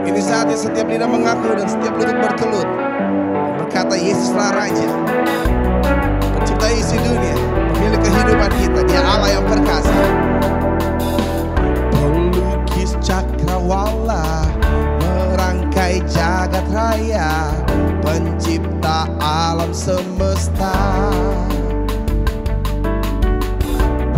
Ini saatnya setiap lidah mengaku dan setiap lutut bertelut dan berkata, Yesuslah Raja, Pencipta isi dunia, pemilik kehidupan kita. Dia Allah yang perkasa, pelukis cakrawala, merangkai jagat raya, pencipta alam semesta,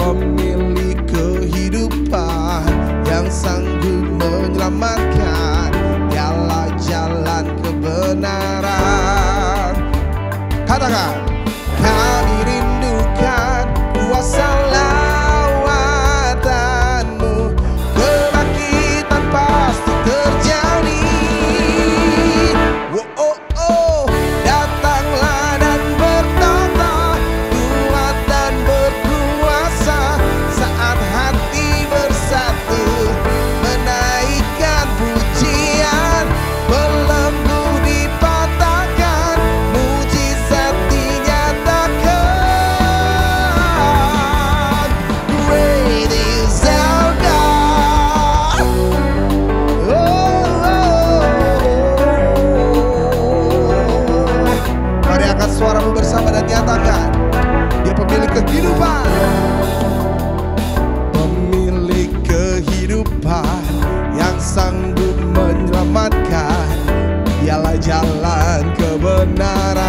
pemilik kehidupan yang sanggup menyelamatkan. Dialah jalan kebenaran. Katakan, kami rindukan kuasa lawatanmu, kebangkitan pasti terjadi. Oh, oh, oh, datanglah dan bertata, kuat dan berkuasa, saat hati bersatu, menaikkan pujian, belenggu dipatahkan, mujizat dinyatakan. Great is our God. Oh, oh, oh. Mari angkat suaramu bersama dan nyatakan, Dia pemilik kehidupan, pemilik kehidupan yang sanggup menyelamatkan. Dialah jalan kebenaran.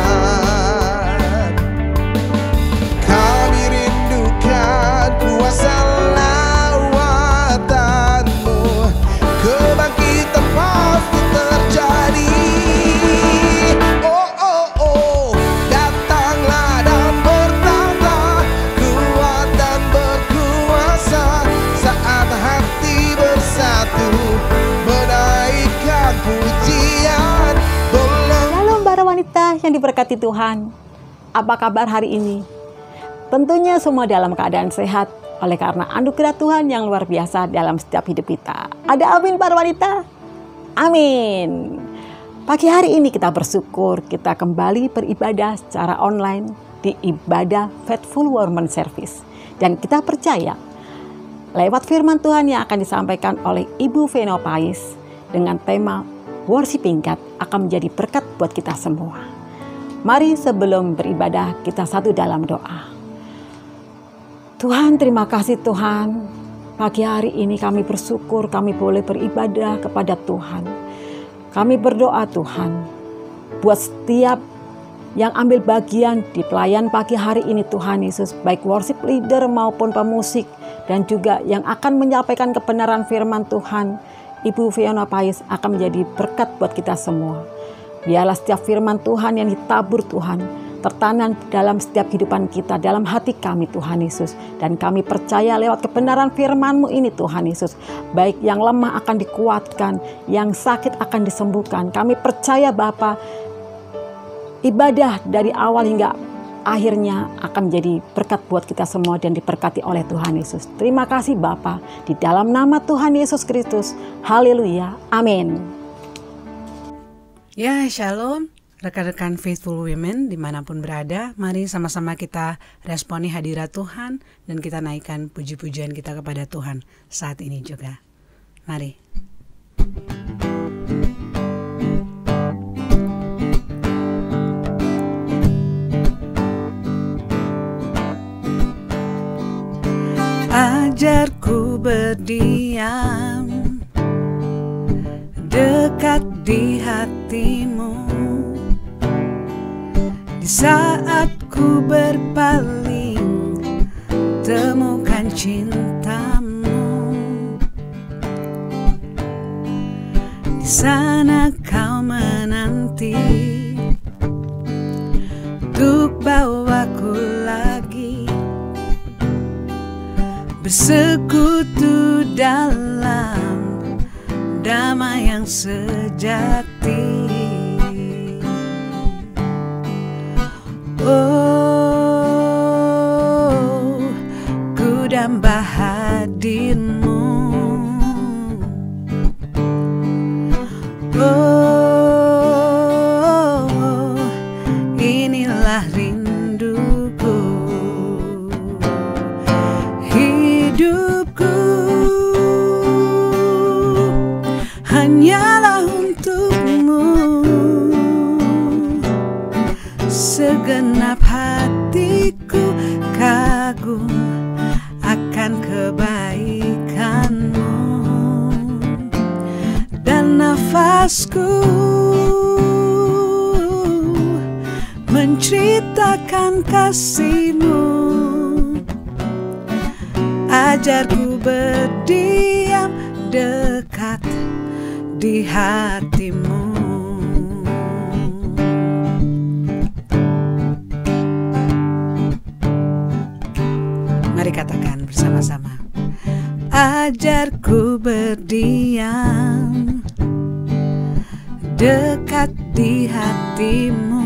Kami rindukan kuasa lawatanmu, kebangkitan pasti terjadi. Oh, oh, oh, datanglah dan bertata, kuat dan berkuasa, saat hati bersatu, menaikkan pujian, Shalom para wanita yang diberkati Tuhan. Apa kabar hari ini? Tentunya semua dalam keadaan sehat oleh karena anugerah Tuhan yang luar biasa dalam setiap hidup kita. Ada amin para wanita? Amin. Pagi hari ini kita bersyukur kita kembali beribadah secara online di ibadah Faithful Woman Service. Dan kita percaya lewat firman Tuhan yang akan disampaikan oleh Ibu Veno Pais dengan tema Worshiping God akan menjadi berkat buat kita semua. Mari sebelum beribadah kita satu dalam doa. Tuhan, terima kasih Tuhan. Pagi hari ini kami bersyukur kami boleh beribadah kepada Tuhan. Kami berdoa Tuhan, buat setiap yang ambil bagian di pelayan pagi hari ini Tuhan Yesus, baik worship leader maupun pemusik, dan juga yang akan menyampaikan kebenaran firman Tuhan, Ibu Fiona Pais akan menjadi berkat buat kita semua. Biarlah setiap firman Tuhan yang ditabur Tuhan tertanam dalam setiap kehidupan kita, dalam hati kami Tuhan Yesus. Dan kami percaya lewat kebenaran firman-Mu ini Tuhan Yesus, baik yang lemah akan dikuatkan, yang sakit akan disembuhkan. Kami percaya Bapa, ibadah dari awal hingga akhirnya akan menjadi berkat buat kita semua dan diberkati oleh Tuhan Yesus. Terima kasih Bapa, di dalam nama Tuhan Yesus Kristus. Haleluya. Amin. Ya, shalom rekan-rekan Faithful Women dimanapun berada. Mari sama-sama kita responi hadirat Tuhan dan kita naikkan puji-pujian kita kepada Tuhan saat ini juga. Mari. Ajarku berdiam dekat di hatimu, di saat ku berpaling temukan cintamu. Di sana kau menanti untuk bawaku lagi bersekutu dalam damai yang sejati. Oh, ku damba hadirmu. Oh, inilah rinduku. Hidupku hanyalah nafasku menceritakan kasih-Mu. Ajarku berdiam dekat di hati-Mu. Mari katakan bersama-sama. Ajarku berdiam dekat di hati-Mu.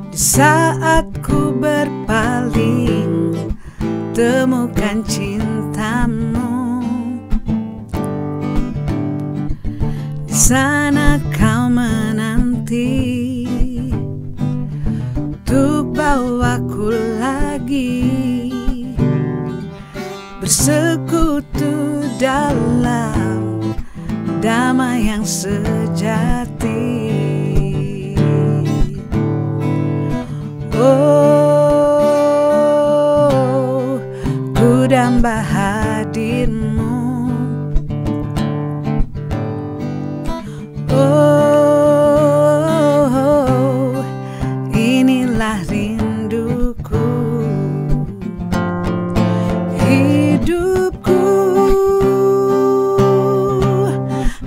Di saat ku berpaling, temukan cinta-Mu. Di sana Kau menanti untuk bawaku lagi bersekutu dalam damai yang sejati. Oh, ku damba hadir-Mu. Oh, inilah rinduku. Hidupku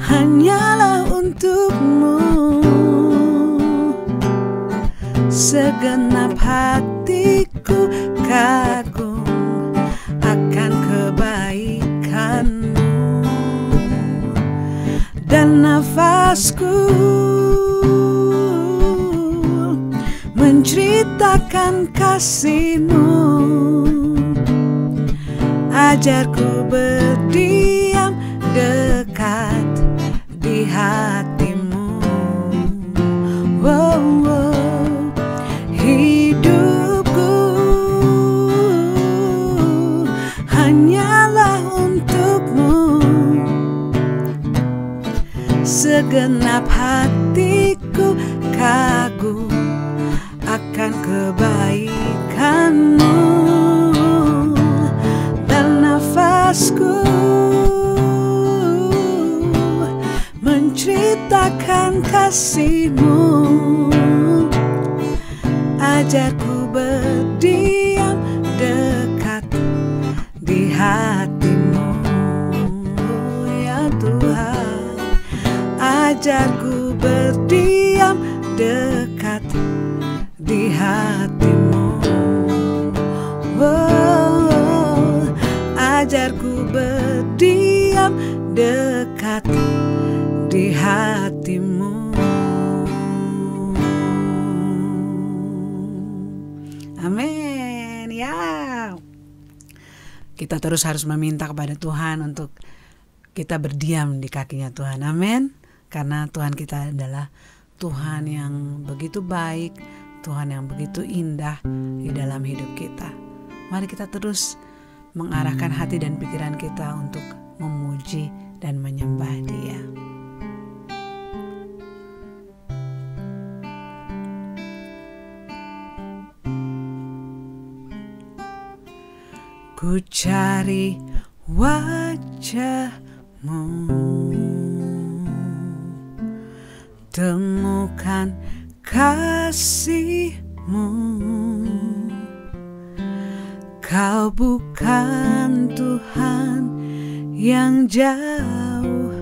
hanyalah untuk-Mu. Segenap hatiku kagum akan kebaikan-Mu. Dan nafasku menceritakan kasih-Mu. Ajarku berdiam dekat di hati-Mu. Oh, oh. Hidupku hanyalah untuk-Mu. Segenap hatiku kagum akan kebaikan-Mu. Dan nafasku menceritakan kasih-Mu. Ajarku berdiam dekat di hati-Mu. Oh, ya Tuhan, ajarku berdiam dekat di hati-Mu. Oh, ajarku berdiam dekat di hati-Mu. Amin. Ya, kita terus harus meminta kepada Tuhan untuk kita berdiam di kakinya Tuhan. Amin. Karena Tuhan kita adalah Tuhan yang begitu baik, Tuhan yang begitu indah di dalam hidup kita. Mari kita terus mengarahkan hati dan pikiran kita untuk memuji dan menyembah Dia. Ku cari wajah-Mu, temukan kasih-Mu. Kau bukan Tuhan yang jauh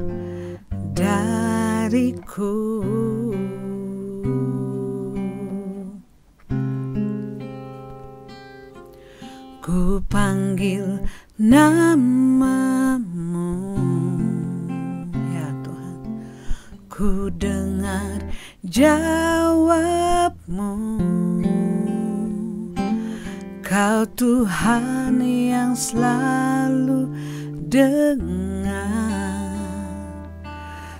dariku. Ku panggil nama-Mu, ya Tuhan. Ku dengar jawab-Mu. Kau Tuhan yang selalu dengar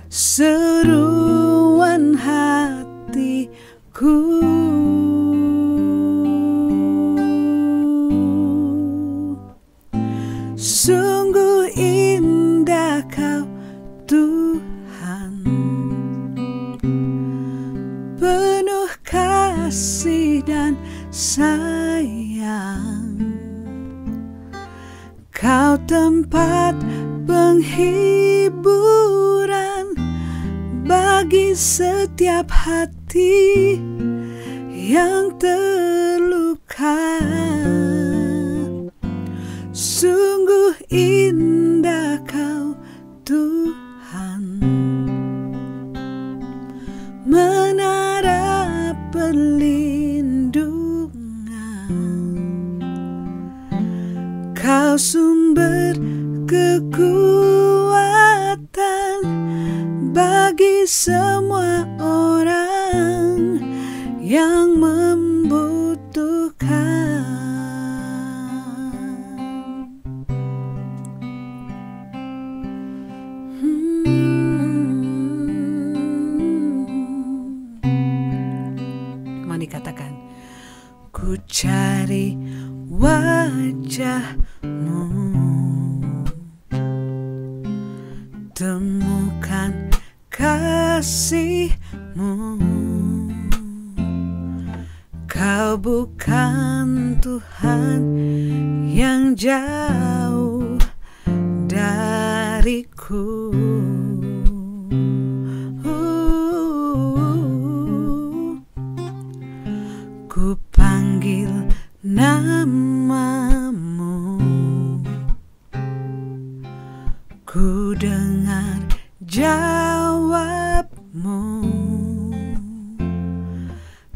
seruan hatiku. Sungguh indah Kau Tuhan, penuh kasih dan sayang. Kau tempat penghiburan bagi setiap hati yang terluka. Sungguh indah Kau Tuhan, menara perlindungan. Kau sumber kekuatan bagi semua orang yang membutuhkan. Mau dikatakan, ku cari wajah-Mu, temukan kasih-Mu. Kau bukan Tuhan yang jauh dariku. Ku panggil nama-Mu, ku dengar jawab-Mu.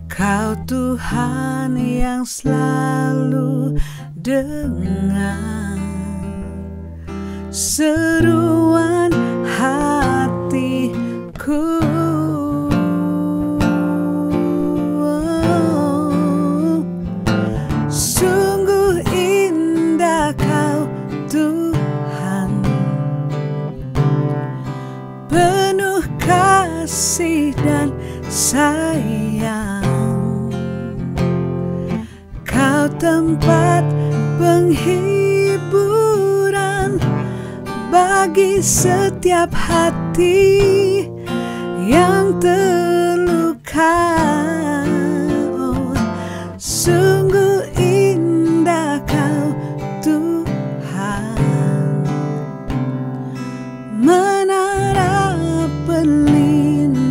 Kau Tuhan yang selalu dengar seruan hatiku. Sungguh indah Kau Tuhan, penuh kasih dan sayang. Kau tempat penghiburan bagi setiap hati yang terluka. Oh, sungguh indah Kau Tuhan, menara perlindungan.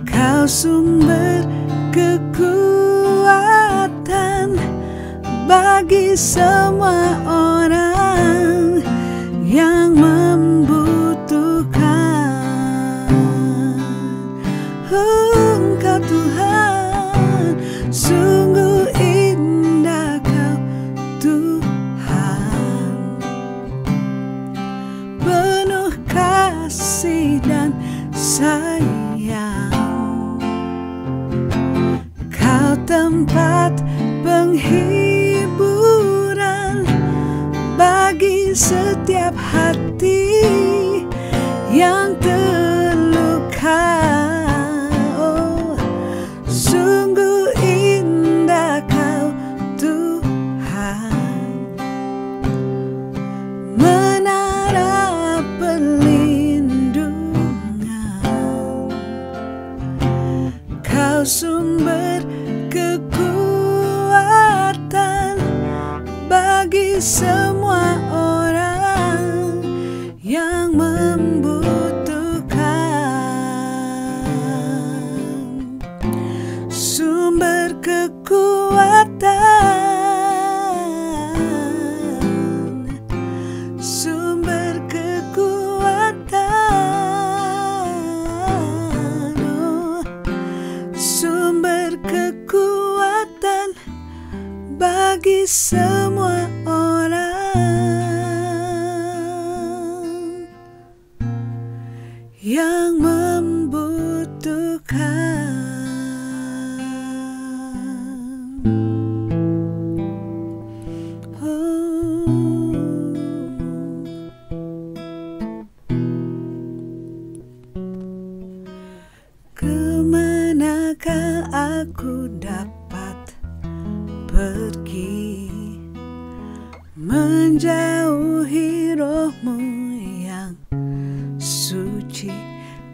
Kau sumber kekuatan bagi semua orang yang membutuhkan. Engkau Tuhan, sungguh indah Kau Tuhan, penuh kasih dan sayang. Kau tempat penghiburan bagi setiap hati yang terluka. Oh, sungguh indah Kau Tuhan, menara perlindungan. Kau sumber kekuatan bagi semua orang yang membutuhkan. Sumber kekuatan, sumber kekuatan, oh, sumber kekuatan bagi semua orang yang membutuhkan. Kemanakah aku dapat pergi menjauhi Roh-Mu yang suci?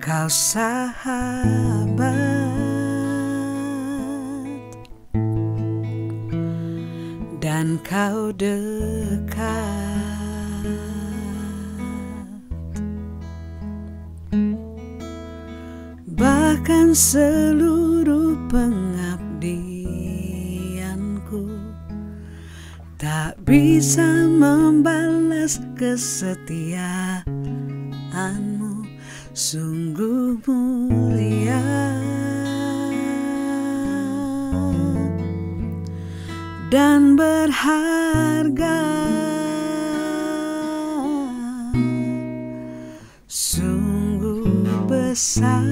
Kau sahabat dan Kau dekat. menyerahkan seluruh pengabdianku, tak bisa membalas kesetiaanmu, sungguh mulia dan berharga. Sungguh besar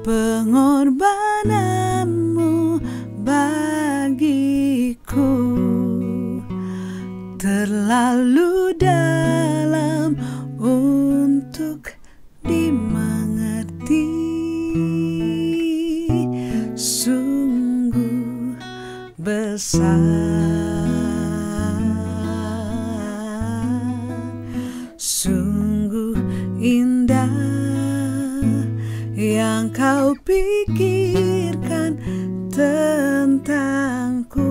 pengorbananmu bagiku, terlalu dalam untuk dimengerti. Sungguh besar, sungguh indah yang kau pikirkan tentangku,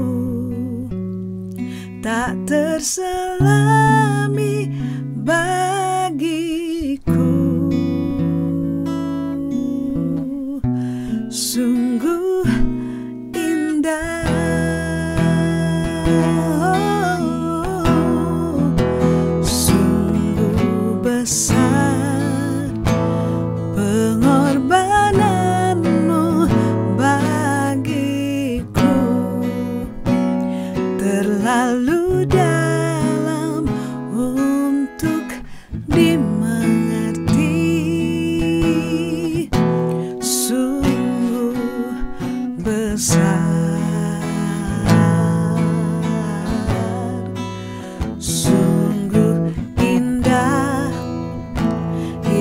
tak terselami bagiku. Sungguh indah, sungguh besar pengorbananmu bagiku, terlalu dalam untuk dimengerti. Sungguh besar, sungguh indah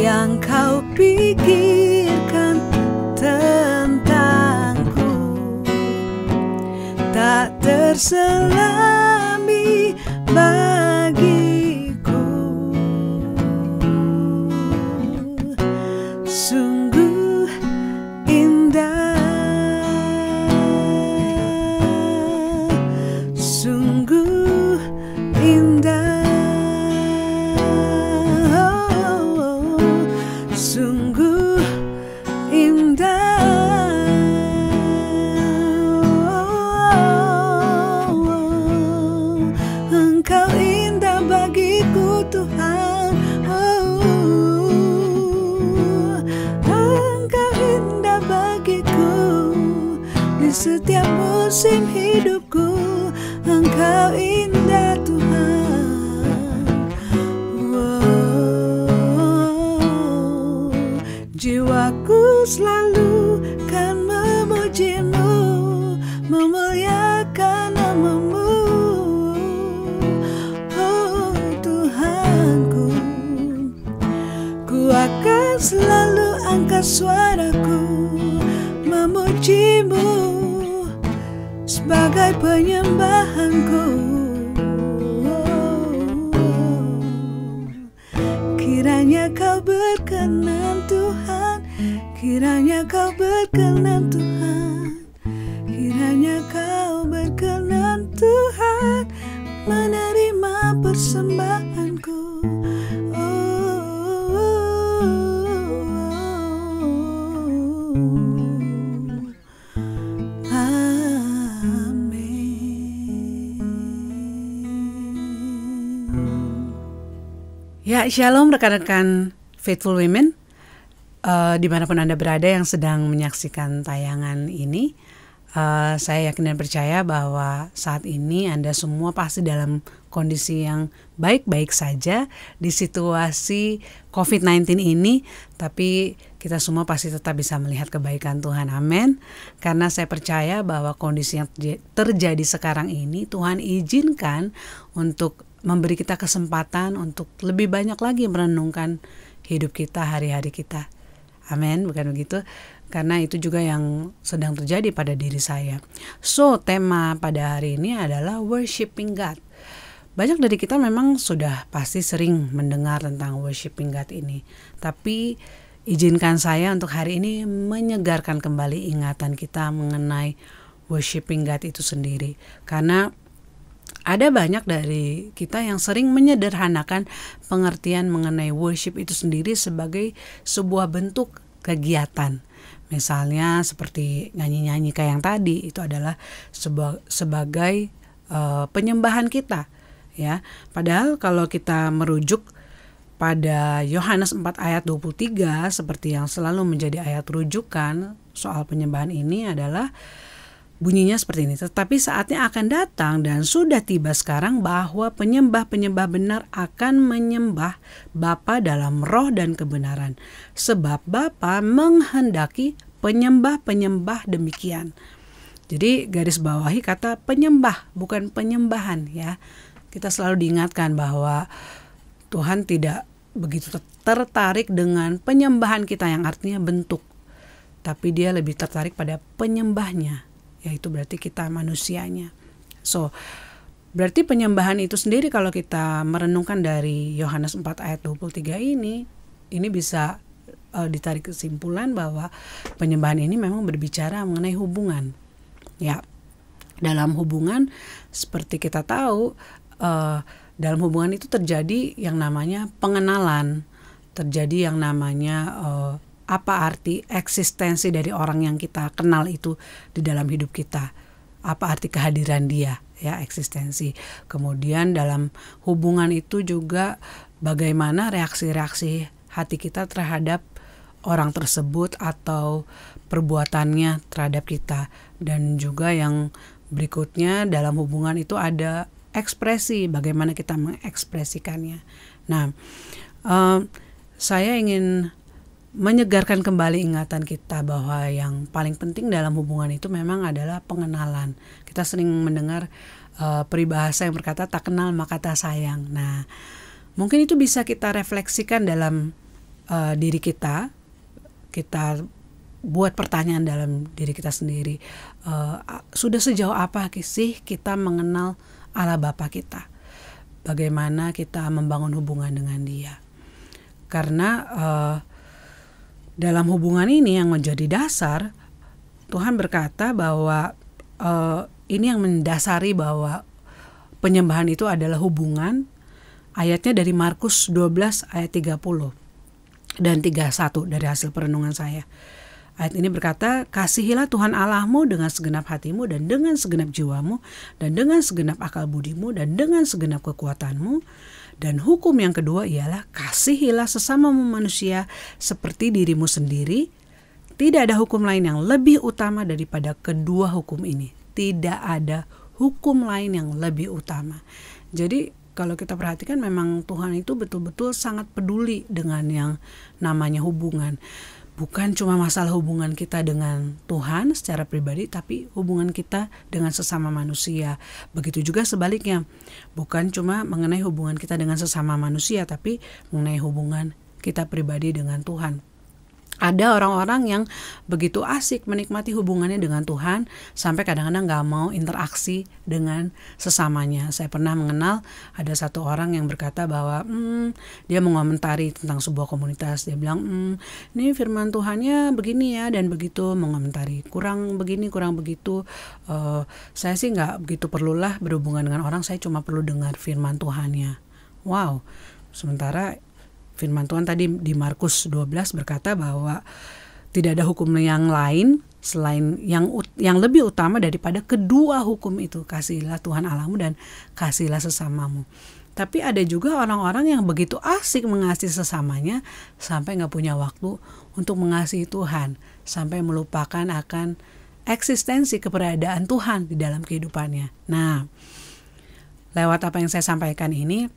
yang kau pikirkan tentangku, tak terselami bagiku. Sungguh indah, sungguh indah, sungguh indah. Engkau indah bagiku Tuhan, Engkau indah bagiku di setiap musim hidupku. Engkau indah Tuhan, jiwaku selalu kan memujimu, memuliakan namamu. Oh Tuhanku, ku akan selalu angkat suaraku memujimu sebagai penyembahanku. Kiranya kau berkenan Tuhan, kiranya kau berkenan Tuhan, kiranya kau berkenan Tuhan menerima persembahanku. Ya, shalom rekan-rekan Faithful Women, dimanapun Anda berada yang sedang menyaksikan tayangan ini. Saya yakin dan percaya bahwa saat ini Anda semua pasti dalam kondisi yang baik-baik saja di situasi COVID-19 ini, tapi kita semua pasti tetap bisa melihat kebaikan Tuhan. Amin. Karena saya percaya bahwa kondisi yang terjadi sekarang ini Tuhan izinkan untuk memberi kita kesempatan untuk lebih banyak lagi merenungkan hidup kita, hari-hari kita. Amin, bukan begitu? Karena itu juga yang sedang terjadi pada diri saya. So, tema pada hari ini adalah worshiping God. Banyak dari kita memang sudah pasti sering mendengar tentang worshiping God ini. Tapi izinkan saya untuk hari ini menyegarkan kembali ingatan kita mengenai worshiping God itu sendiri. Karena ada banyak dari kita yang sering menyederhanakan pengertian mengenai worship itu sendiri sebagai sebuah bentuk kegiatan. Misalnya seperti nyanyi-nyanyi kayak yang tadi, itu adalah sebagai penyembahan kita, ya. Padahal kalau kita merujuk pada Yohanes 4 ayat 23 seperti yang selalu menjadi ayat rujukan soal penyembahan ini adalah bunyinya seperti ini. Tetapi saatnya akan datang dan sudah tiba sekarang bahwa penyembah-penyembah benar akan menyembah Bapa dalam roh dan kebenaran. Sebab Bapa menghendaki penyembah-penyembah demikian. Jadi garis bawahi kata penyembah, bukan penyembahan, ya. Kita selalu diingatkan bahwa Tuhan tidak begitu tertarik dengan penyembahan kita yang artinya bentuk. Tapi dia lebih tertarik pada penyembahnya, yaitu berarti kita manusianya. So, berarti penyembahan itu sendiri kalau kita merenungkan dari Yohanes 4 ayat 23 ini bisa ditarik kesimpulan bahwa penyembahan ini memang berbicara mengenai hubungan. Ya, dalam hubungan seperti kita tahu, dalam hubungan itu terjadi yang namanya pengenalan, terjadi yang namanya apa arti eksistensi dari orang yang kita kenal itu di dalam hidup kita. Apa arti kehadiran dia, ya, eksistensi. Kemudian dalam hubungan itu juga bagaimana reaksi-reaksi hati kita terhadap orang tersebut atau perbuatannya terhadap kita. Dan juga yang berikutnya dalam hubungan itu ada ekspresi, bagaimana kita mengekspresikannya. Nah, saya ingin menyegarkan kembali ingatan kita bahwa yang paling penting dalam hubungan itu memang adalah pengenalan. Kita sering mendengar peribahasa yang berkata tak kenal maka tak sayang. Nah, mungkin itu bisa kita refleksikan dalam diri kita. Kita buat pertanyaan dalam diri kita sendiri. Sudah sejauh apa sih kita mengenal Allah Bapa kita? Bagaimana kita membangun hubungan dengan Dia? Karena dalam hubungan ini yang menjadi dasar, Tuhan berkata bahwa ini yang mendasari bahwa penyembahan itu adalah hubungan. Ayatnya dari Markus 12 ayat 30 dan 31 dari hasil perenungan saya. Ayat ini berkata, kasihilah Tuhan Allahmu dengan segenap hatimu dan dengan segenap jiwamu dan dengan segenap akal budimu dan dengan segenap kekuatanmu. Dan hukum yang kedua ialah kasihilah sesamamu manusia seperti dirimu sendiri. Tidak ada hukum lain yang lebih utama daripada kedua hukum ini. Tidak ada hukum lain yang lebih utama. Jadi kalau kita perhatikan memang Tuhan itu betul-betul sangat peduli dengan yang namanya hubungan. Bukan cuma masalah hubungan kita dengan Tuhan secara pribadi, tapi hubungan kita dengan sesama manusia. Begitu juga sebaliknya, bukan cuma mengenai hubungan kita dengan sesama manusia, tapi mengenai hubungan kita pribadi dengan Tuhan. Ada orang-orang yang begitu asik menikmati hubungannya dengan Tuhan sampai kadang-kadang gak mau interaksi dengan sesamanya. Saya pernah mengenal ada satu orang yang berkata bahwa dia mengomentari tentang sebuah komunitas. Dia bilang, ini firman Tuhannya begini ya dan begitu, mengomentari kurang begini, kurang begitu. Saya sih gak begitu perlulah berhubungan dengan orang, saya cuma perlu dengar firman Tuhannya. Wow, sementara firman Tuhan tadi di Markus 12 berkata bahwa tidak ada hukum yang lain selain yang lebih utama daripada kedua hukum itu, kasihilah Tuhan Allahmu dan kasihilah sesamamu. Tapi ada juga orang-orang yang begitu asik mengasihi sesamanya sampai gak punya waktu untuk mengasihi Tuhan, sampai melupakan akan eksistensi keberadaan Tuhan di dalam kehidupannya. Nah, lewat apa yang saya sampaikan ini,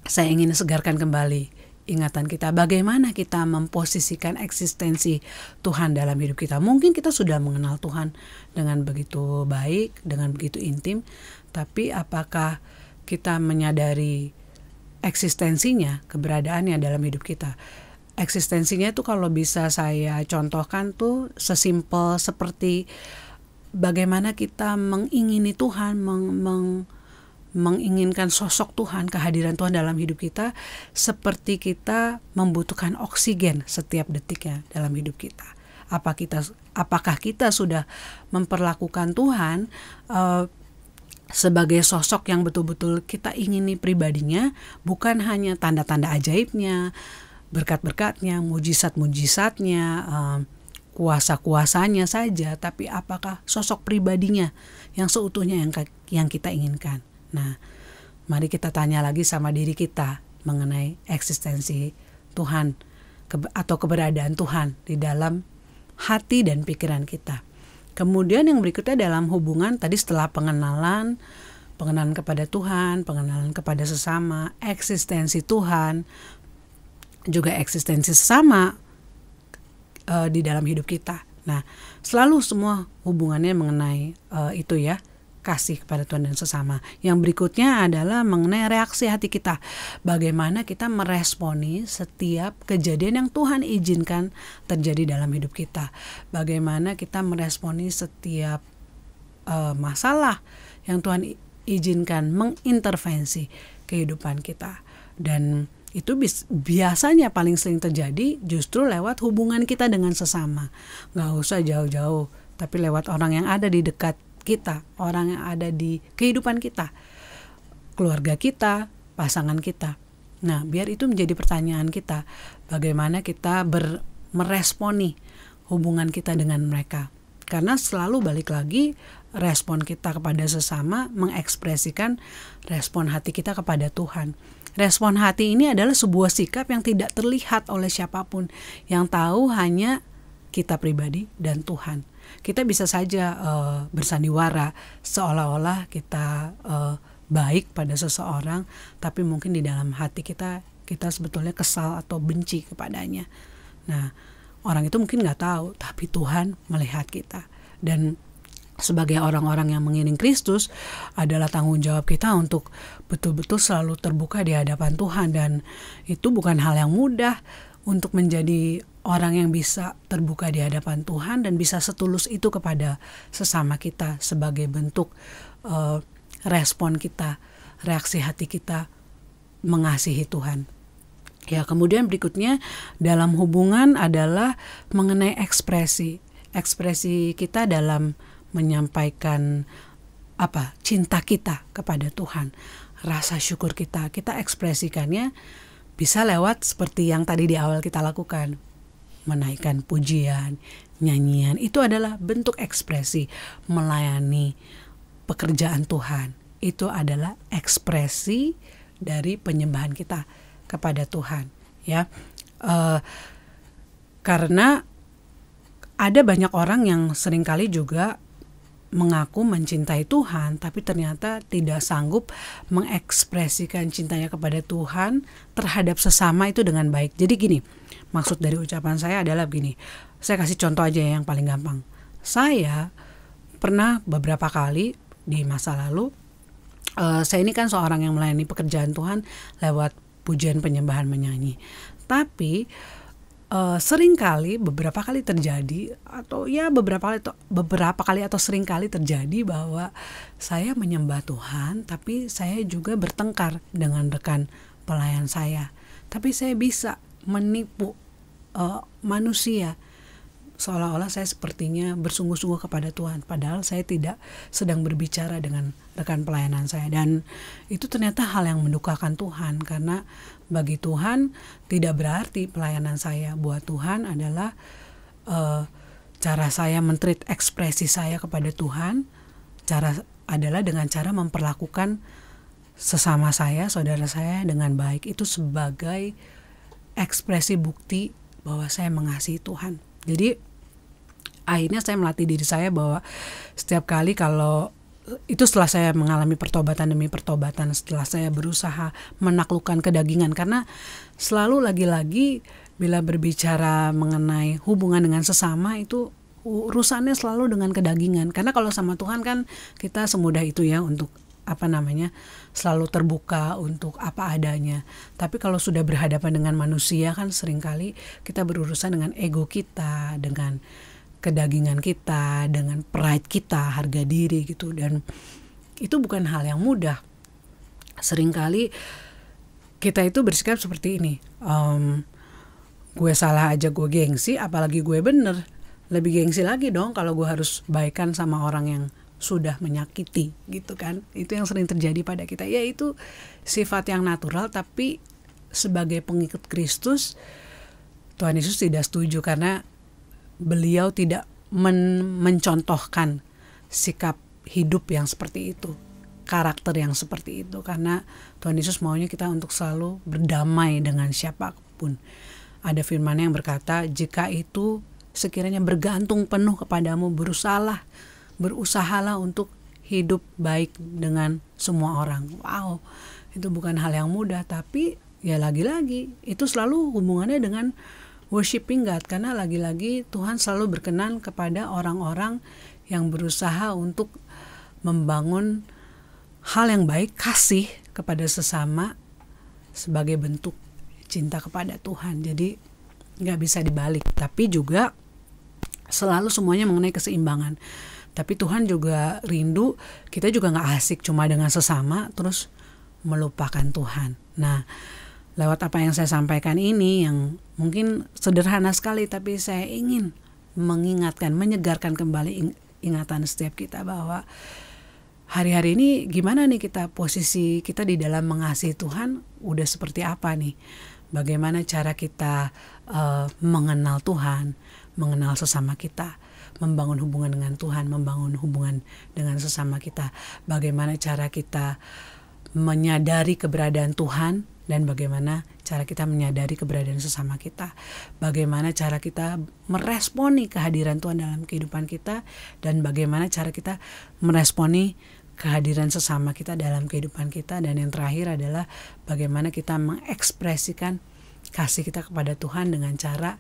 saya ingin segarkan kembali ingatan kita, bagaimana kita memposisikan eksistensi Tuhan dalam hidup kita. Mungkin kita sudah mengenal Tuhan dengan begitu baik, dengan begitu intim, tapi apakah kita menyadari eksistensinya, keberadaannya dalam hidup kita? Eksistensinya itu kalau bisa saya contohkan tuh sesimpel seperti bagaimana kita mengingini Tuhan, menginginkan sosok Tuhan, kehadiran Tuhan dalam hidup kita, seperti kita membutuhkan oksigen setiap detiknya dalam hidup kita. Apakah kita sudah memperlakukan Tuhan sebagai sosok yang betul-betul kita ingini pribadinya, bukan hanya tanda-tanda ajaibnya, berkat-berkatnya, mujizat-mujizatnya, kuasa-kuasanya saja, tapi apakah sosok pribadinya yang seutuhnya yang kita inginkan. Nah, mari kita tanya lagi sama diri kita mengenai eksistensi Tuhan atau keberadaan Tuhan di dalam hati dan pikiran kita. Kemudian yang berikutnya dalam hubungan tadi, setelah pengenalan kepada Tuhan, pengenalan kepada sesama, eksistensi Tuhan, juga eksistensi sesama di dalam hidup kita. Nah, selalu semua hubungannya mengenai itu ya, kasih kepada Tuhan dan sesama. Yang berikutnya adalah mengenai reaksi hati kita. Bagaimana kita meresponi setiap kejadian yang Tuhan izinkan terjadi dalam hidup kita. Bagaimana kita meresponi setiap masalah yang Tuhan izinkan mengintervensi kehidupan kita. Dan itu biasanya paling sering terjadi justru lewat hubungan kita dengan sesama. Gak usah jauh-jauh, tapi lewat orang yang ada di dekat kita, orang yang ada di kehidupan kita, keluarga kita, pasangan kita. Nah, biar itu menjadi pertanyaan kita, bagaimana kita meresponi hubungan kita dengan mereka. Karena selalu balik lagi, respon kita kepada sesama mengekspresikan respon hati kita kepada Tuhan. Respon hati ini adalah sebuah sikap yang tidak terlihat oleh siapapun, yang tahu hanya kita pribadi dan Tuhan. Kita bisa saja bersandiwara seolah-olah kita baik pada seseorang, tapi mungkin di dalam hati kita sebetulnya kesal atau benci kepadanya. Nah, orang itu mungkin nggak tahu, tapi Tuhan melihat kita. Dan sebagai orang-orang yang mengiring Kristus, adalah tanggung jawab kita untuk betul-betul selalu terbuka di hadapan Tuhan. Dan itu bukan hal yang mudah untuk menjadi orang yang bisa terbuka di hadapan Tuhan dan bisa setulus itu kepada sesama kita sebagai bentuk respon kita, reaksi hati kita mengasihi Tuhan. Ya, kemudian berikutnya dalam hubungan adalah mengenai ekspresi kita dalam menyampaikan cinta kita kepada Tuhan, rasa syukur kita ekspresikannya bisa lewat seperti yang tadi di awal kita lakukan, menaikkan pujian, nyanyian. Itu adalah bentuk ekspresi melayani pekerjaan Tuhan. Itu adalah ekspresi dari penyembahan kita kepada Tuhan, ya. Karena ada banyak orang yang seringkali juga mengaku mencintai Tuhan, tapi ternyata tidak sanggup mengekspresikan cintanya kepada Tuhan terhadap sesama itu dengan baik. Jadi gini, maksud dari ucapan saya adalah begini. Saya kasih contoh aja yang paling gampang. Saya pernah beberapa kali di masa lalu, saya ini kan seorang yang melayani pekerjaan Tuhan lewat pujian, penyembahan, menyanyi. Tapi seringkali beberapa kali terjadi atau sering kali terjadi bahwa saya menyembah Tuhan, tapi saya juga bertengkar dengan rekan pelayan saya. Tapi saya bisa menipu manusia seolah-olah saya sepertinya bersungguh-sungguh kepada Tuhan, padahal saya tidak sedang berbicara dengan rekan pelayanan saya. Dan itu ternyata hal yang mendukakan Tuhan, karena bagi Tuhan tidak berarti pelayanan saya. Buat Tuhan adalah cara saya men-treat ekspresi saya kepada Tuhan, adalah dengan cara memperlakukan sesama saya, saudara saya dengan baik. Itu sebagai ekspresi bukti bahwa saya mengasihi Tuhan. Jadi akhirnya saya melatih diri saya bahwa setiap kali kalau itu, setelah saya mengalami pertobatan demi pertobatan, setelah saya berusaha menaklukkan kedagingan, karena selalu lagi-lagi bila berbicara mengenai hubungan dengan sesama itu urusannya selalu dengan kedagingan. Karena kalau sama Tuhan kan kita semudah itu ya untuk selalu terbuka untuk apa adanya. Tapi kalau sudah berhadapan dengan manusia kan seringkali kita berurusan dengan ego kita, dengan kedagingan kita, dengan pride kita, harga diri gitu. Dan itu bukan hal yang mudah. Seringkali kita itu bersikap seperti ini, gue salah aja gue gengsi, apalagi gue bener. Lebih gengsi lagi dong kalau gue harus baikan sama orang yang sudah menyakiti gitu kan. Itu yang sering terjadi pada kita. Ya itu sifat yang natural, tapi sebagai pengikut Kristus, Tuhan Yesus tidak setuju karena beliau tidak mencontohkan sikap hidup yang seperti itu, karakter yang seperti itu, karena Tuhan Yesus maunya kita untuk selalu berdamai dengan siapapun. Ada firman yang berkata, jika itu sekiranya bergantung penuh kepadamu, berusahalah untuk hidup baik dengan semua orang. Wow, itu bukan hal yang mudah, tapi ya lagi-lagi itu selalu hubungannya dengan worshiping God, karena lagi-lagi Tuhan selalu berkenan kepada orang-orang yang berusaha untuk membangun hal yang baik, kasih kepada sesama sebagai bentuk cinta kepada Tuhan. Jadi gak bisa dibalik, tapi juga selalu semuanya mengenai keseimbangan. Tapi Tuhan juga rindu kita juga gak asik cuma dengan sesama terus melupakan Tuhan. Nah, lewat apa yang saya sampaikan ini yang mungkin sederhana sekali, tapi saya ingin mengingatkan, menyegarkan kembali ingatan setiap kita bahwa hari-hari ini gimana nih kita, posisi kita di dalam mengasihi Tuhan udah seperti apa nih? Bagaimana cara kita mengenal Tuhan, mengenal sesama kita, membangun hubungan dengan Tuhan, membangun hubungan dengan sesama kita. Bagaimana cara kita menyadari keberadaan Tuhan dan bagaimana cara kita menyadari keberadaan sesama kita. Bagaimana cara kita meresponi kehadiran Tuhan dalam kehidupan kita dan bagaimana cara kita meresponi kehadiran sesama kita dalam kehidupan kita. Dan yang terakhir adalah bagaimana kita mengekspresikan kasih kita kepada Tuhan dengan cara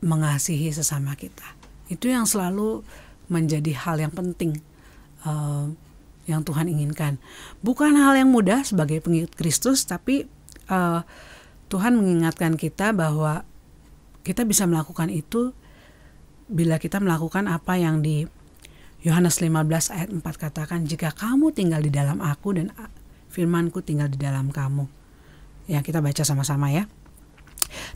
mengasihi sesama kita. Itu yang selalu menjadi hal yang penting yang Tuhan inginkan. Bukan hal yang mudah sebagai pengikut Kristus, tapi Tuhan mengingatkan kita bahwa kita bisa melakukan itu bila kita melakukan apa yang di Yohanes 15 ayat 4 katakan, jika kamu tinggal di dalam aku dan firmanku tinggal di dalam kamu. Ya, kita baca sama-sama ya.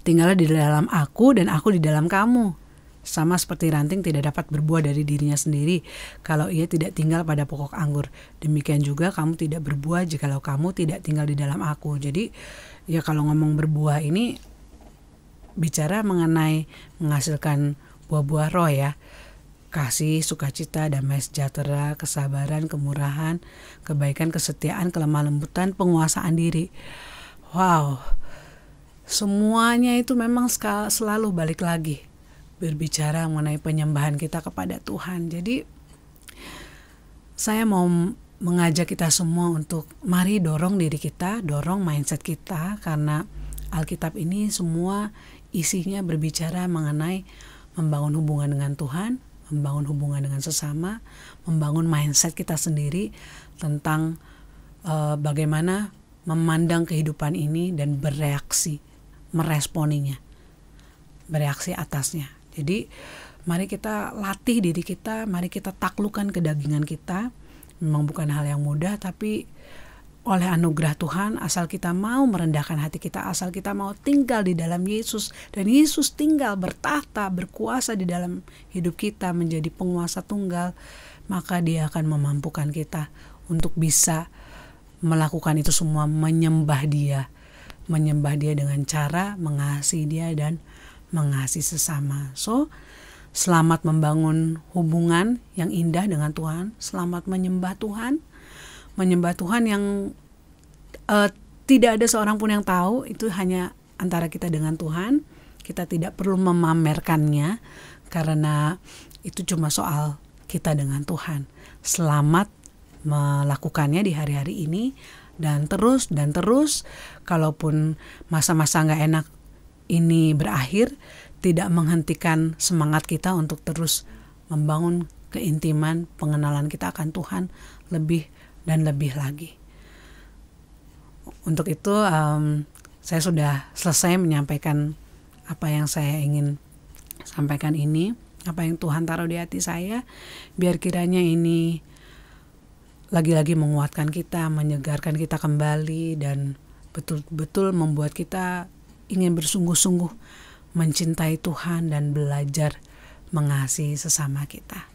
Tinggallah di dalam aku dan aku di dalam kamu. Sama seperti ranting tidak dapat berbuah dari dirinya sendiri kalau ia tidak tinggal pada pokok anggur. Demikian juga kamu tidak berbuah jikalau kamu tidak tinggal di dalam aku. Jadi ya kalau ngomong berbuah ini bicara mengenai menghasilkan buah-buah roh ya. Kasih, sukacita, damai sejahtera, kesabaran, kemurahan, kebaikan, kesetiaan, kelemah lembutan, penguasaan diri. Wow, semuanya itu memang selalu balik lagi berbicara mengenai penyembahan kita kepada Tuhan. Jadi saya mau mengajak kita semua untuk mari dorong diri kita, dorong mindset kita, karena Alkitab ini semua isinya berbicara mengenai membangun hubungan dengan Tuhan, membangun hubungan dengan sesama, membangun mindset kita sendiri tentang bagaimana memandang kehidupan ini dan bereaksi, meresponinya, bereaksi atasnya. Jadi mari kita latih diri kita, mari kita taklukkan kedagingan kita. Memang bukan hal yang mudah, tapi oleh anugerah Tuhan, asal kita mau merendahkan hati kita, asal kita mau tinggal di dalam Yesus, dan Yesus tinggal bertahta, berkuasa di dalam hidup kita, menjadi penguasa tunggal, maka Dia akan memampukan kita untuk bisa melakukan itu semua, menyembah Dia dengan cara mengasihi Dia dan mengasihi sesama. So, selamat membangun hubungan yang indah dengan Tuhan, selamat menyembah Tuhan yang tidak ada seorang pun yang tahu, itu hanya antara kita dengan Tuhan. Kita tidak perlu memamerkannya karena itu cuma soal kita dengan Tuhan. Selamat melakukannya di hari-hari ini dan terus kalaupun masa-masa gak enak ini berakhir, tidak menghentikan semangat kita untuk terus membangun keintiman pengenalan kita akan Tuhan lebih dan lebih lagi. Untuk itu saya sudah selesai menyampaikan apa yang saya ingin sampaikan ini, apa yang Tuhan taruh di hati saya, biar kiranya ini lagi-lagi menguatkan kita, menyegarkan kita kembali, dan betul-betul membuat kita ingin bersungguh-sungguh mencintai Tuhan dan belajar mengasihi sesama kita.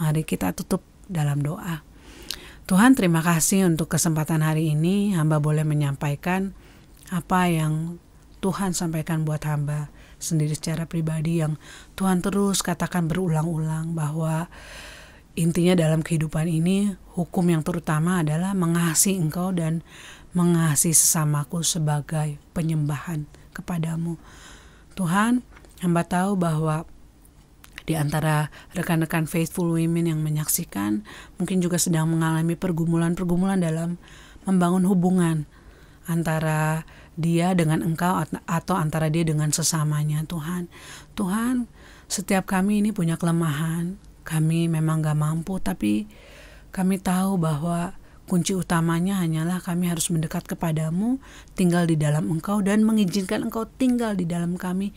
Mari kita tutup dalam doa. Tuhan, terima kasih untuk kesempatan hari ini. Hamba boleh menyampaikan apa yang Tuhan sampaikan buat hamba sendiri secara pribadi, yang Tuhan terus katakan berulang-ulang bahwa intinya dalam kehidupan ini, hukum yang terutama adalah mengasihi engkau dan mengasihi sesamaku sebagai penyembahan kepadamu. Tuhan, hamba tahu bahwa di antara rekan-rekan Faithful Women yang menyaksikan mungkin juga sedang mengalami pergumulan-pergumulan dalam membangun hubungan antara dia dengan engkau atau antara dia dengan sesamanya. Tuhan, setiap kami ini punya kelemahan. Kami memang gak mampu, tapi kami tahu bahwa kunci utamanya hanyalah kami harus mendekat kepadamu, tinggal di dalam engkau, dan mengizinkan engkau tinggal di dalam kami,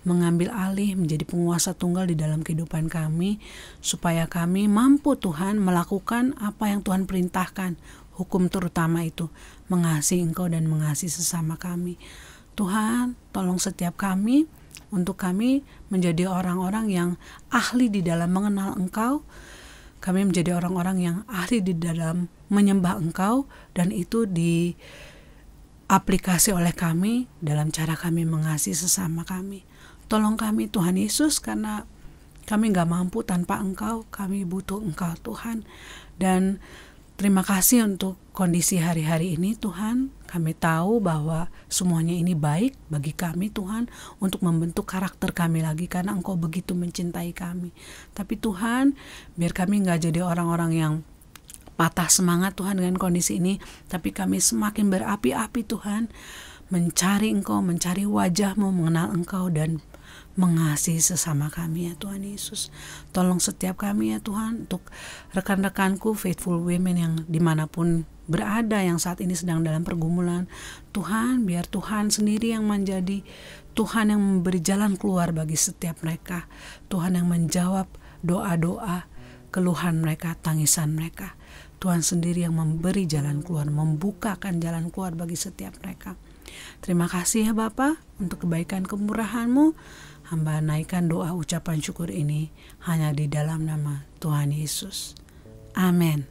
mengambil alih menjadi penguasa tunggal di dalam kehidupan kami, supaya kami mampu Tuhan melakukan apa yang Tuhan perintahkan. Hukum terutama itu, mengasihi engkau dan mengasihi sesama kami. Tuhan, tolong setiap kami, untuk kami menjadi orang-orang yang ahli di dalam mengenal engkau. Kami menjadi orang-orang yang ahli di dalam menyembah engkau, dan itu diaplikasi oleh kami dalam cara kami mengasihi sesama kami. Tolong kami Tuhan Yesus, karena kami gak mampu tanpa engkau, kami butuh engkau Tuhan. Dan terima kasih untuk kondisi hari-hari ini Tuhan. Kami tahu bahwa semuanya ini baik bagi kami Tuhan, untuk membentuk karakter kami lagi, karena engkau begitu mencintai kami. Tapi Tuhan, biar kami gak jadi orang-orang yang patah semangat Tuhan dengan kondisi ini, tapi kami semakin berapi-api Tuhan, mencari engkau, mencari wajah-Mu, mengenal engkau, dan mengasihi sesama kami ya Tuhan Yesus. Tolong setiap kami ya Tuhan, untuk rekan-rekanku Faithful Women yang dimanapun berada, yang saat ini sedang dalam pergumulan, Tuhan, biar Tuhan sendiri yang menjadi Tuhan yang memberi jalan keluar bagi setiap mereka. Tuhan yang menjawab doa-doa, keluhan mereka, tangisan mereka. Tuhan sendiri yang memberi jalan keluar, membukakan jalan keluar bagi setiap mereka. Terima kasih ya Bapa, untuk kebaikan kemurahan-Mu. Hamba naikkan doa ucapan syukur ini hanya di dalam nama Tuhan Yesus. Amin.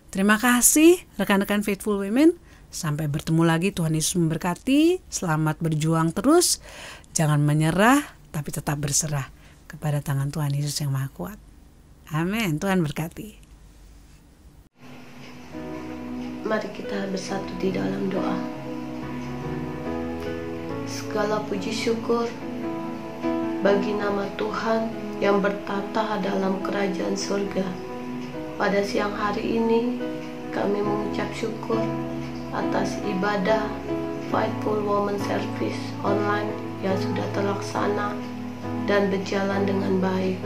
Terima kasih rekan-rekan Faithful Women. Sampai bertemu lagi, Tuhan Yesus memberkati. Selamat berjuang terus. Jangan menyerah, tapi tetap berserah kepada tangan Tuhan Yesus yang Maha Kuat. Amin. Tuhan berkati. Mari kita bersatu di dalam doa. Segala puji syukur bagi nama Tuhan yang bertata dalam kerajaan surga. Pada siang hari ini kami mengucap syukur atas ibadah Faithful Women Service online yang sudah terlaksana dan berjalan dengan baik.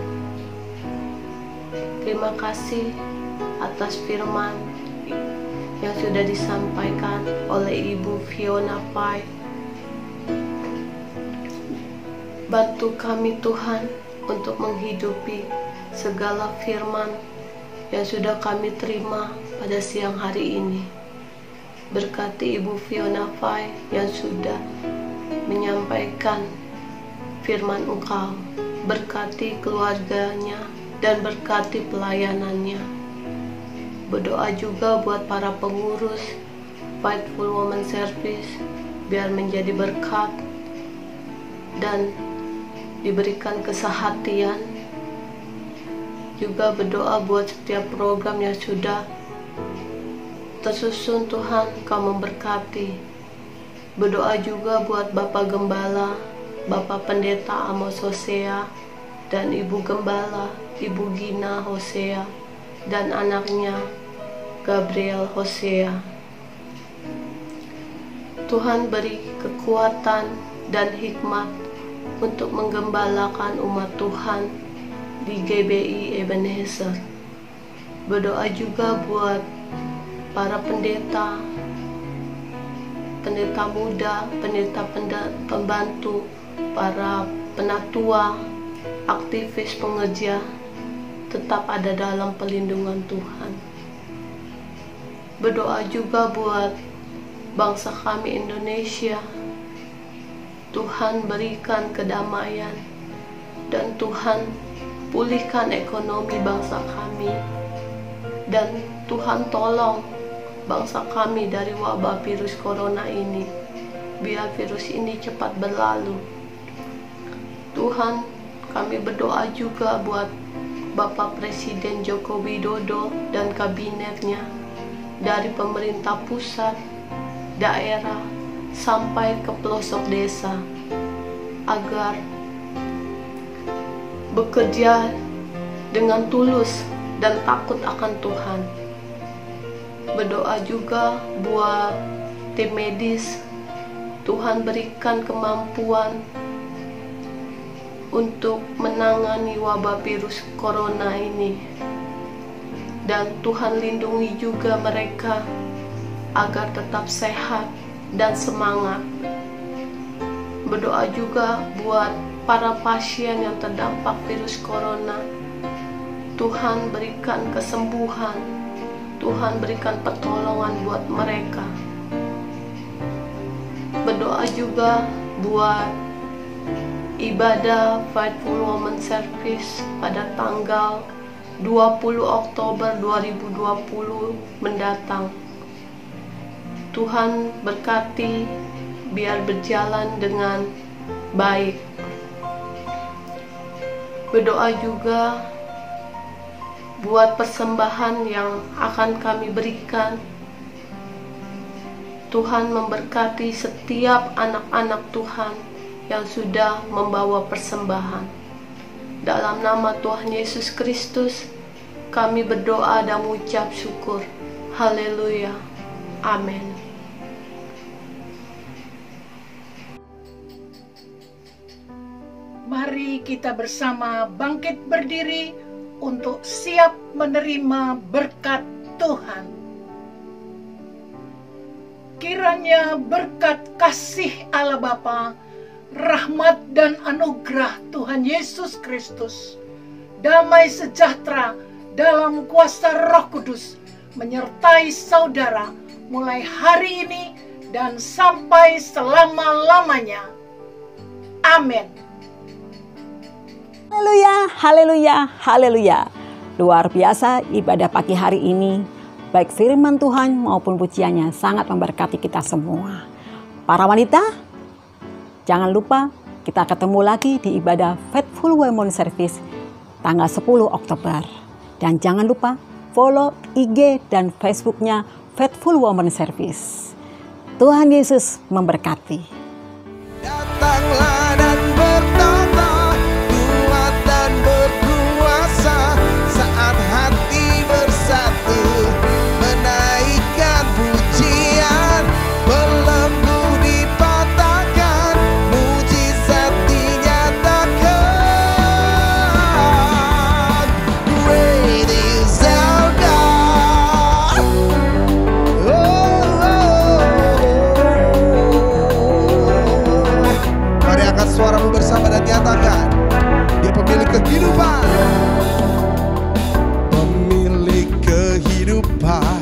Terima kasih atas firman yang sudah disampaikan oleh Ibu Fiona Pai. Bantu kami Tuhan untuk menghidupi segala firman yang sudah kami terima pada siang hari ini. Berkati Ibu Fiona Pai yang sudah menyampaikan firman Engkau. Berkati keluarganya dan berkati pelayanannya. Berdoa juga buat para pengurus Faithful Women Service, biar menjadi berkat dan diberikan kesehatan. Juga berdoa buat setiap program yang sudah tersusun. Tuhan, Kau memberkati. Berdoa juga buat Bapak Gembala, Bapak Pendeta Amos Hosea, dan Ibu Gembala, Ibu Gina Hosea, dan anaknya Gabriel Hosea. Tuhan beri kekuatan dan hikmat untuk menggembalakan umat Tuhan di GBI Ebenezer. Berdoa juga buat para pendeta, pendeta muda, pendeta pembantu, para penatua, aktivis pengerja, tetap ada dalam perlindungan Tuhan. Berdoa juga buat bangsa kami Indonesia. Tuhan berikan kedamaian, dan Tuhan pulihkan ekonomi bangsa kami, dan Tuhan tolong bangsa kami dari wabah virus corona ini. biar virus ini cepat berlalu. Tuhan, kami berdoa juga buat Bapak Presiden Joko Widodo dan kabinetnya, dari pemerintah pusat, daerah, sampai ke pelosok desa, agar bekerja dengan tulus dan takut akan Tuhan. Berdoa juga buat tim medis, Tuhan berikan kemampuan untuk menangani wabah virus corona ini, dan Tuhan lindungi juga mereka agar tetap sehat dan semangat. Berdoa juga buat para pasien yang terdampak virus corona, Tuhan berikan kesembuhan, Tuhan berikan pertolongan buat mereka. Berdoa juga buat ibadah Faithful Women Service pada tanggal 20 Oktober 2020 mendatang. Tuhan berkati biar berjalan dengan baik. Berdoa juga buat persembahan yang akan kami berikan. Tuhan memberkati setiap anak-anak Tuhan yang sudah membawa persembahan. Dalam nama Tuhan Yesus Kristus, kami berdoa dan mengucap syukur. Haleluya. Amin. Mari kita bersama bangkit berdiri untuk siap menerima berkat Tuhan. Kiranya berkat kasih Allah Bapa, rahmat dan anugerah Tuhan Yesus Kristus, damai sejahtera dalam kuasa Roh Kudus menyertai saudara mulai hari ini dan sampai selama-lamanya. Amin. Haleluya, haleluya, haleluya. Luar biasa ibadah pagi hari ini. Baik firman Tuhan maupun pujiannya sangat memberkati kita semua. Para wanita, jangan lupa kita ketemu lagi di ibadah Faithful Women Service tanggal 10 Oktober. Dan jangan lupa follow IG dan Facebooknya Faithful Women Service. Tuhan Yesus memberkati. Datanglah dan bertata, kuat dan berkuasa, saat hati bersatu, menaikkan pujian, belenggu dipatahkan, mujizat dinyatakan. Great is our God. Mari angkat suaramu bersama dan nyatakan, Dia pemilik kehidupan. Pemilik kehidupan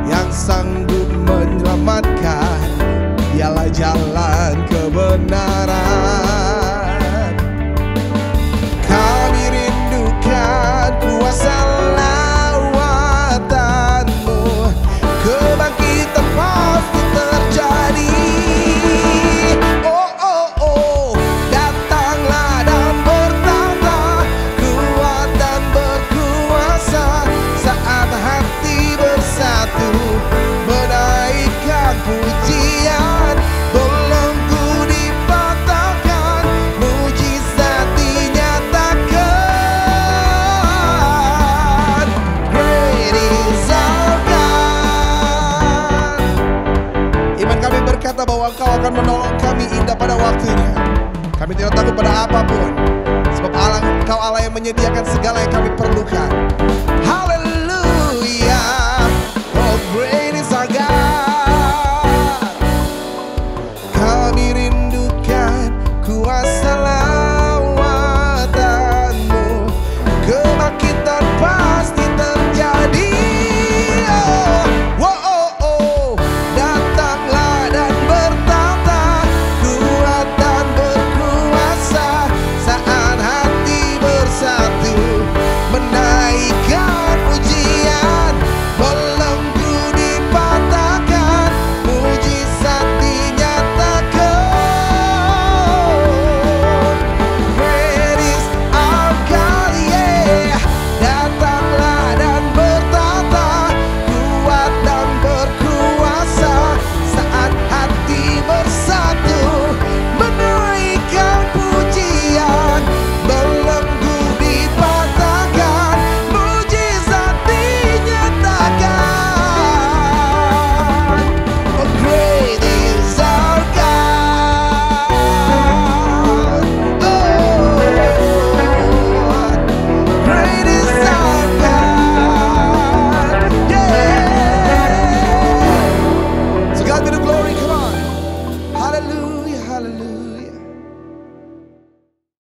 yang sanggup menyelamatkan, Dialah jalan kebenaran. Kami rindukan kuasa lawatan-Mu, kebangkitan pasti terjadi. Oh, oh, oh, datanglah dan bertata, kuat dan berkuasa, saat hati bersatu, menaikkan pujian, belenggu dipatahkan, mujizat dinyatakan. Great is our God. Iman kami berkata bahwa Engkau akan menolong kami indah pada waktunya. Kami tidak takut pada apapun, sebab Engkau Allah yang menyediakan segala yang kami perlukan. Hallelujah. Oh, great is our God. Kami rindukan kuasa lawatan-Mu, kebangkitan pasti terjadi. Oh, oh, oh, datanglah dan bertata, kuat dan berkuasa, saat hati bersatu, menaikkan pujian, Haleluya.